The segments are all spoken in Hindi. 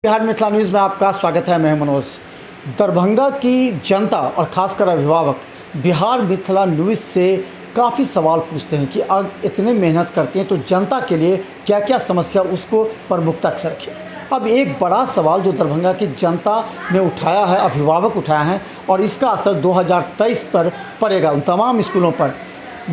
बिहार मिथिला न्यूज़ में आपका स्वागत है। मैं मनोज। दरभंगा की जनता और ख़ासकर अभिभावक बिहार मिथिला न्यूज़ से काफ़ी सवाल पूछते हैं कि अब इतने मेहनत करते हैं तो जनता के लिए क्या क्या समस्या उसको प्रमुखता से रखें। अब एक बड़ा सवाल जो दरभंगा की जनता ने उठाया है, अभिभावक उठाया है, और इसका असर 2023 पर पड़ेगा उन तमाम स्कूलों पर।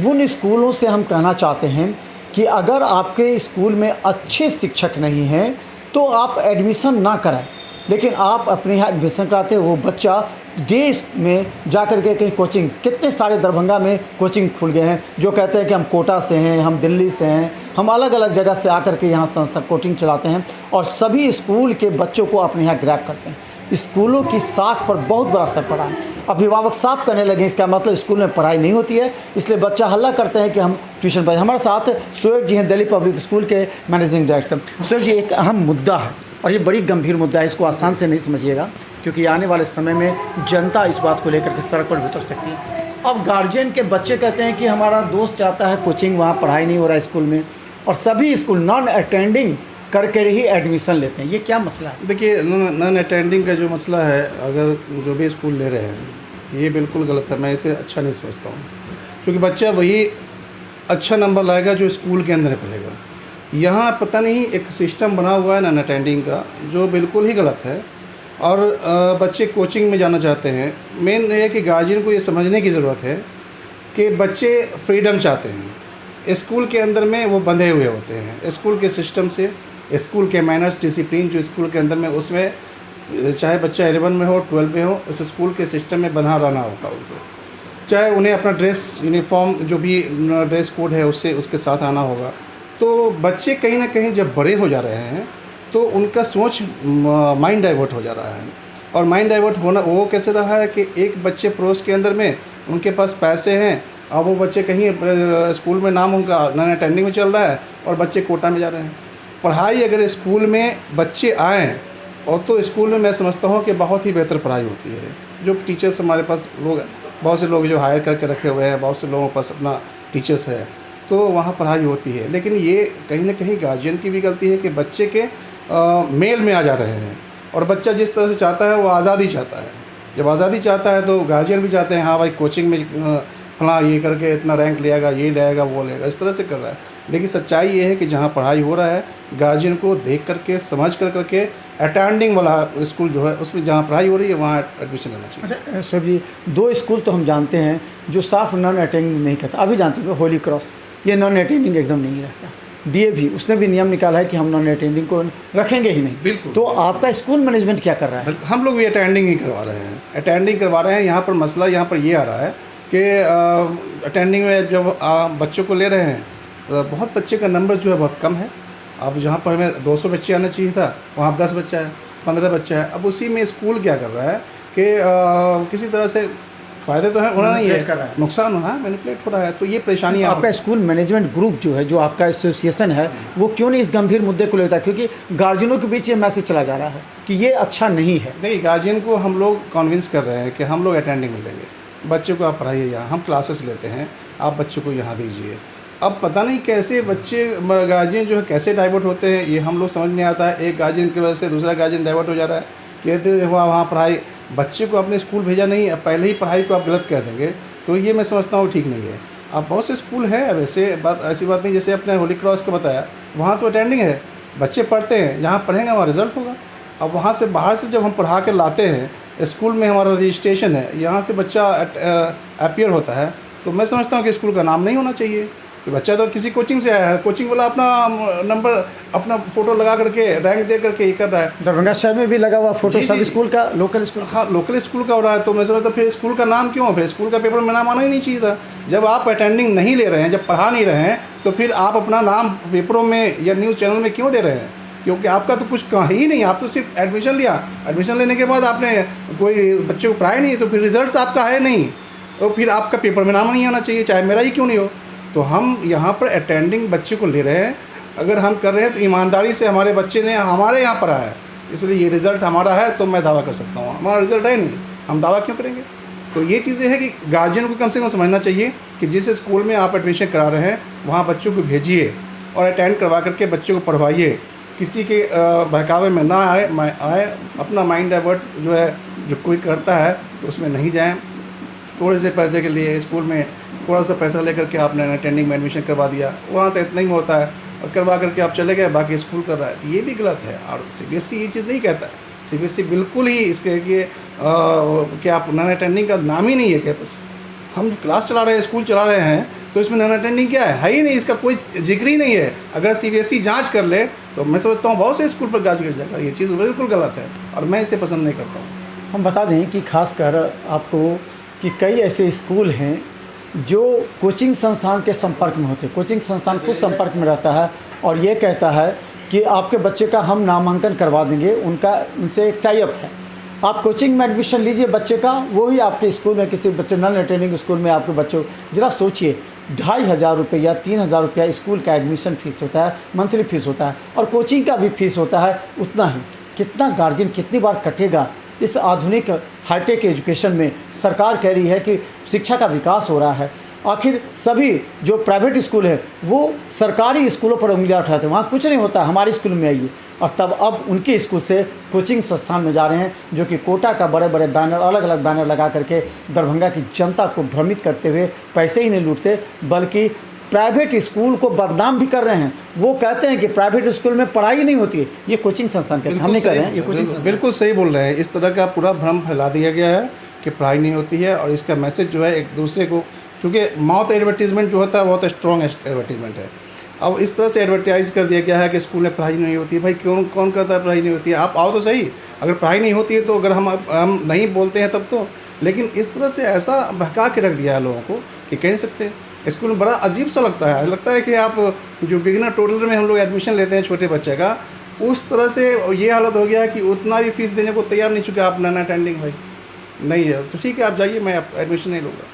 उन स्कूलों से हम कहना चाहते हैं कि अगर आपके स्कूल में अच्छे शिक्षक नहीं हैं तो आप एडमिशन ना कराएं, लेकिन आप अपने यहाँ एडमिशन कराते हैं। वो बच्चा डे में जा कर के कहीं कोचिंग, कितने सारे दरभंगा में कोचिंग खुल गए हैं जो कहते हैं कि हम कोटा से हैं, हम दिल्ली से हैं, हम अलग अलग जगह से आकर के यहाँ संस्था कोचिंग चलाते हैं और सभी स्कूल के बच्चों को अपने यहाँ ग्रैब करते हैं। स्कूलों की साख पर बहुत बड़ा असर पड़ा है। अभिभावक साफ करने लगे इसका मतलब स्कूल में पढ़ाई नहीं होती है, इसलिए बच्चा हल्ला करते हैं कि हम ट्यूशन पढ़ाए। हमारे साथ शोएब जी हैं, दिल्ली पब्लिक स्कूल के मैनेजिंग डायरेक्टर। शोएब जी, एक अहम मुद्दा है और ये बड़ी गंभीर मुद्दा है, इसको आसान से नहीं समझिएगा क्योंकि आने वाले समय में जनता इस बात को लेकर के सड़क पर भी उतर सकती है। अब गार्जियन के बच्चे कहते हैं कि हमारा दोस्त चाहता है कोचिंग, वहाँ पढ़ाई नहीं हो रहा है स्कूल में, और सभी स्कूल नॉन अटेंडिंग करके ही एडमिशन लेते हैं। ये क्या मसला है? देखिए, नॉन अटेंडिंग का जो मसला है, अगर जो भी स्कूल ले रहे हैं ये बिल्कुल गलत है। मैं इसे अच्छा नहीं समझता हूँ, क्योंकि बच्चा वही अच्छा नंबर लाएगा जो स्कूल के अंदर पढ़ेगा। यहाँ पता नहीं एक सिस्टम बना हुआ है नॉन अटेंडिंग का जो बिल्कुल ही गलत है, और बच्चे कोचिंग में जाना चाहते हैं। मेन ये है कि गार्जियन को ये समझने की ज़रूरत है कि बच्चे फ्रीडम चाहते हैं। स्कूल के अंदर में वो बंधे हुए होते हैं स्कूल के सिस्टम से, स्कूल के मैनर्स, डिसिप्लिन जो स्कूल के अंदर में, उसमें चाहे बच्चा 11 में हो, 12 में हो, उस स्कूल के सिस्टम में बंधा रहना होता है उनको। चाहे उन्हें अपना ड्रेस, यूनिफॉर्म, जो भी ड्रेस कोड है उसके साथ आना होगा। तो बच्चे कहीं ना कहीं जब बड़े हो जा रहे हैं तो उनका सोच माइंड डाइवर्ट हो जा रहा है। और माइंड डाइवर्ट होना वो कैसे रहा है कि एक बच्चे पड़ोस के अंदर में उनके पास पैसे हैं और वो बच्चे कहीं स्कूल में नाम उनका नॉन अटेंडिंग में चल रहा है और बच्चे कोटा में जा रहे हैं। पढ़ाई अगर स्कूल में बच्चे आएँ और तो स्कूल में मैं समझता हूँ कि बहुत ही बेहतर पढ़ाई होती है। जो टीचर्स हमारे पास लोग, बहुत से लोग जो हायर करके रखे हुए हैं, बहुत से लोगों के पास अपना टीचर्स है, तो वहाँ पढ़ाई होती है। लेकिन ये कहीं ना कहीं गार्जियन की भी गलती है कि बच्चे के मेल में आ जा रहे हैं, और बच्चा जिस तरह से चाहता है वो आज़ादी चाहता है। जब आज़ादी चाहता है तो गार्जियन भी चाहते हैं हाँ भाई कोचिंग में फला ये करके इतना रैंक लेगा, ये लेगा, वो लेगा, इस तरह से कर रहा है। लेकिन सच्चाई ये है कि जहाँ पढ़ाई हो रहा है गार्जियन को देख करके, समझ करके अटेंडिंग वाला स्कूल जो है उसमें जहाँ पढ़ाई हो रही है वहाँ एडमिशन लेना चाहिए। अच्छा सर जी, 2 स्कूल तो हम जानते हैं जो साफ नॉन अटेंडिंग नहीं करता। अभी जानते हो होली क्रॉस, ये नॉन अटेंडिंग एकदम नहीं रहता। DAV उसने भी नियम निकाला है कि हम नॉन अटेंडिंग को रखेंगे ही नहीं। बिल्कुल। तो आपका स्कूल मैनेजमेंट क्या कर रहा है? हम लोग भी अटेंडिंग ही करवा रहे हैं, अटेंडिंग करवा रहे हैं। यहाँ पर मसला यहाँ पर ये आ रहा है कि अटेंडिंग में जब बच्चों को ले रहे हैं तो बहुत बच्चे का नंबर जो है बहुत कम है। अब जहाँ पर हमें 200 बच्चे आना चाहिए था वहाँ 10 बच्चा है, 15 बच्चा है। अब उसी में स्कूल क्या कर रहा है कि किसी तरह से फ़ायदे तो है होना नहीं है, नुकसान होना है, मैनिपुलेट हो रहा है। तो ये परेशानी आपका स्कूल मैनेजमेंट ग्रुप जो है, जो आपका एसोसिएशन है, वो क्यों नहीं इस गंभीर मुद्दे को लेता? क्योंकि गार्जियनों के बीच ये मैसेज चला जा रहा है कि ये अच्छा नहीं है। नहीं, गार्जियन को हम लोग कन्विंस कर रहे हैं कि हम लोग अटेंडिंग में लेंगे, बच्चे को आप पढ़ाइए, यहाँ हम क्लासेस लेते हैं, आप बच्चों को यहाँ दीजिए। अब पता नहीं कैसे बच्चे, गार्जियन जो है कैसे डाइवर्ट होते हैं, ये हम लोग समझ नहीं आता है। एक गार्जियन की वजह से दूसरा गार्जियन डाइवर्ट हो जा रहा है। कहते हुआ वहाँ पढ़ाई, बच्चे को अपने स्कूल भेजा नहीं, अब पहले ही पढ़ाई को आप गलत कर देंगे, तो ये मैं समझता हूँ ठीक नहीं है। अब बहुत से स्कूल है वैसे, बात ऐसी बात नहीं, जैसे अपने होली क्रॉस का बताया, वहाँ तो अटेंडिंग है, बच्चे पढ़ते हैं, जहाँ पढ़ेंगे वहाँ रिजल्ट होगा। अब वहाँ से बाहर से जब हम पढ़ा कर लाते हैं, स्कूल में हमारा रजिस्ट्रेशन है, यहाँ से बच्चा अपीयर होता है, तो मैं समझता हूँ कि स्कूल का नाम नहीं होना चाहिए कि बच्चा तो किसी कोचिंग से आया है, कोचिंग वाला अपना नंबर, अपना फ़ोटो लगा करके, रैंक दे करके ये कर रहा है। दरभंगा शहर में भी लगा हुआ फोटो सब स्कूल का, लोकल स्कूल। हाँ, लोकल स्कूल का हो रहा है। तो मैं समझता फिर स्कूल का नाम क्यों? फिर स्कूल का पेपर में नाम आना ही नहीं चाहिए था। जब आप अटेंडिंग नहीं ले रहे हैं, जब पढ़ा नहीं रहे हैं, तो फिर आप अपना नाम पेपरों में या न्यूज़ चैनल में क्यों दे रहे हैं? क्योंकि आपका तो कुछ कहा ही नहीं, आप तो सिर्फ एडमिशन लिया, एडमिशन लेने के बाद आपने कोई बच्चे को पढ़ाया नहीं, तो फिर रिजल्ट आपका है नहीं, तो फिर आपका पेपर में नाम नहीं आना चाहिए, चाहे मेरा ही क्यों नहीं हो। तो हम यहाँ पर अटेंडिंग बच्चे को ले रहे हैं, अगर हम कर रहे हैं तो ईमानदारी से हमारे बच्चे ने हमारे यहाँ पढ़ा है, इसलिए ये रिज़ल्ट हमारा है तो मैं दावा कर सकता हूँ। हमारा रिज़ल्ट है नहीं, हम दावा क्यों करेंगे? तो ये चीज़ें हैं कि गार्जियन को कम से कम समझना चाहिए कि जिस स्कूल में आप एडमिशन करा रहे हैं वहाँ बच्चों को भेजिए और अटेंड करवा करके बच्चों को पढ़वाइए। किसी के बहकावे में ना आए, अपना माइंड डाइवर्ट जो है जो कोई करता है तो उसमें नहीं जाएं। थोड़े से पैसे के लिए स्कूल में थोड़ा सा पैसा लेकर के आपने अटेंडिंग में एडमिशन करवा दिया, वहाँ तो इतना ही होता है, और करवा करके आप चले गए, बाकी स्कूल कर रहा है, ये भी गलत है। और CBSE ये चीज़ नहीं कहता है, CBSE बिल्कुल ही इसके कि आप नॉन अटेंडिंग का नाम ही नहीं है। क्या बस हम क्लास चला रहे हैं, स्कूल चला रहे हैं, तो इसमें नॉन अटेंडिंग क्या है ही नहीं, इसका कोई जिक्र ही नहीं है। अगर CBSE जांच कर ले तो मैं समझता हूँ बहुत से स्कूल पर गाज गिर जाएगा। ये चीज़ बिल्कुल गलत है और मैं इसे पसंद नहीं करता हूँ। हम बता दें कि खासकर आपको कि कई ऐसे स्कूल हैं जो कोचिंग संस्थान के संपर्क में होते हैं। कोचिंग संस्थान खुद संपर्क में रहता है और ये कहता है कि आपके बच्चे का हम नामांकन करवा देंगे, उनसे एक टाई अप है, आप कोचिंग में एडमिशन लीजिए बच्चे का, वो ही आपके स्कूल में किसी बच्चे नॉन अटेंडिंग स्कूल में आपके बच्चों, जरा सोचिए 2,500 रुपये या 3,000 रुपया स्कूल का एडमिशन फ़ीस होता है, मंथली फ़ीस होता है, और कोचिंग का भी फीस होता है उतना ही। कितना गार्जियन कितनी बार कटेगा इस आधुनिक हाईटेक एजुकेशन में। सरकार कह रही है कि शिक्षा का विकास हो रहा है, आखिर सभी जो प्राइवेट स्कूल है वो सरकारी स्कूलों पर उंगलियां उठाते हैं, वहाँ कुछ नहीं होता, हमारे स्कूल में आइए। और तब अब उनके स्कूल से कोचिंग संस्थान में जा रहे हैं जो कि कोटा का बड़े बड़े बैनर, अलग अलग बैनर लगा करके दरभंगा की जनता को भ्रमित करते हुए पैसे ही नहीं लूटते बल्कि प्राइवेट स्कूल को बदनाम भी कर रहे हैं। वो कहते हैं कि प्राइवेट स्कूल में पढ़ाई नहीं होती है, ये कोचिंग संस्थान कहते हैं, हम नहीं कर रहे हैं, ये कोचिंग संस्थान। बिल्कुल सही बोल रहे हैं। इस तरह का पूरा भ्रम फैला दिया गया है कि पढ़ाई नहीं होती है, और इसका मैसेज जो है एक दूसरे को, क्योंकि माउथ एडवर्टीजमेंट जो होता है बहुत स्ट्रॉन्ग एडवर्टीजमेंट है। अब इस तरह से एडवर्टाइज कर दिया गया है कि स्कूल में पढ़ाई नहीं होती है। भाई कौन कहता है पढ़ाई नहीं होती है? आप आओ तो सही, अगर पढ़ाई नहीं होती है तो अगर हम नहीं बोलते हैं तब तो, लेकिन इस तरह से ऐसा बहका के रख दिया है लोगों को कि कह नहीं सकते। स्कूल में बड़ा अजीब सा लगता है कि आप जो बिगिनर टोटलर में हम लोग एडमिशन लेते हैं छोटे बच्चे का, उस तरह से ये हालत हो गया है कि उतना भी फीस देने को तैयार नहीं, चुके आप नॉन अटेंडिंग भाई नहीं है तो ठीक है आप जाइए, मैं एडमिशन नहीं लूँगा।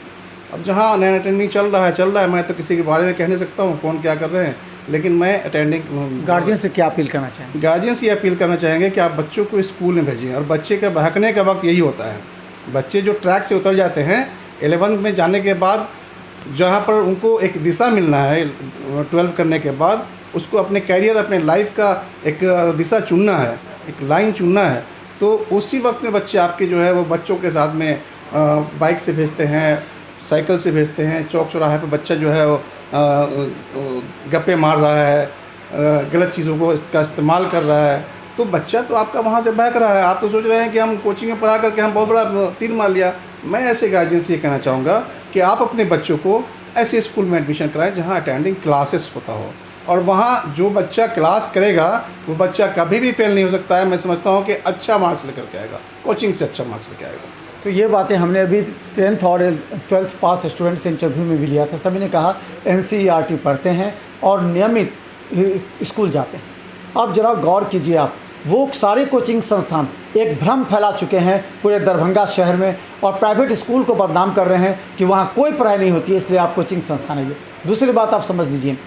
अब जहाँ नॉन अटेंडिंग चल रहा है, मैं तो किसी के बारे में कह नहीं सकता हूँ कौन क्या कर रहे हैं, लेकिन मैं अटेंडिंग। गार्जियन से क्या अपील करना चाहेंगे? गार्जियन से ये अपील करना चाहेंगे कि आप बच्चों को स्कूल में भेजिए, और बच्चे का बहकने का वक्त यही होता है। बच्चे जो ट्रैक से उतर जाते हैं 11th में जाने के बाद, जहाँ पर उनको एक दिशा मिलना है 12 करने के बाद, उसको अपने कैरियर, अपने लाइफ का एक दिशा चुनना है, एक लाइन चुनना है, तो उसी वक्त में बच्चे आपके जो है वो बच्चों के साथ में बाइक से भेजते हैं, साइकिल से भेजते हैं, चौक चौराहे पे बच्चा जो है वो गप्पे मार रहा है, गलत चीज़ों को इसका इस्तेमाल कर रहा है, तो बच्चा तो आपका वहाँ से बहक रहा है। आप तो सोच रहे हैं कि हम कोचिंग में पढ़ा करके हम बहुत बड़ा तीर मार लिया। मैं ऐसे गार्जियन से ये कहना चाहूँगा कि आप अपने बच्चों को ऐसे स्कूल में एडमिशन कराएं जहाँ अटेंडिंग क्लासेस होता हो, और वहाँ जो बच्चा क्लास करेगा वो बच्चा कभी भी फेल नहीं हो सकता है। मैं समझता हूँ कि अच्छा मार्क्स लेकर के आएगा, कोचिंग से अच्छा मार्क्स लेकर आएगा। तो ये बातें हमने अभी 10th और 12th पास स्टूडेंट से इंटरव्यू में भी लिया था। सभी ने कहा NCERT पढ़ते हैं और नियमित स्कूल जाते हैं। अब जरा गौर कीजिए, आप वो सारे कोचिंग संस्थान एक भ्रम फैला चुके हैं पूरे दरभंगा शहर में, और प्राइवेट स्कूल को बदनाम कर रहे हैं कि वहाँ कोई पढ़ाई नहीं होती है, इसलिए आप कोचिंग संस्थान आइए। दूसरी बात आप समझ लीजिए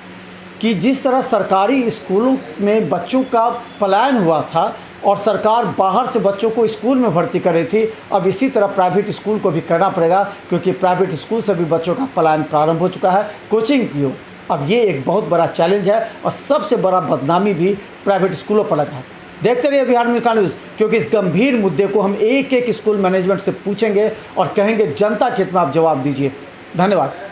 कि जिस तरह सरकारी स्कूलों में बच्चों का पलायन हुआ था और सरकार बाहर से बच्चों को स्कूल में भर्ती कर रही थी, अब इसी तरह प्राइवेट स्कूल को भी करना पड़ेगा, क्योंकि प्राइवेट स्कूल से भी बच्चों का पलायन प्रारंभ हो चुका है कोचिंग की ओर। अब ये एक बहुत बड़ा चैलेंज है, और सबसे बड़ा बदनामी भी प्राइवेट स्कूलों पर लगा है। देखते रहिए बिहार मित्र न्यूज़, क्योंकि इस गंभीर मुद्दे को हम एक एक स्कूल मैनेजमेंट से पूछेंगे और कहेंगे जनता कितना आप जवाब दीजिए। धन्यवाद।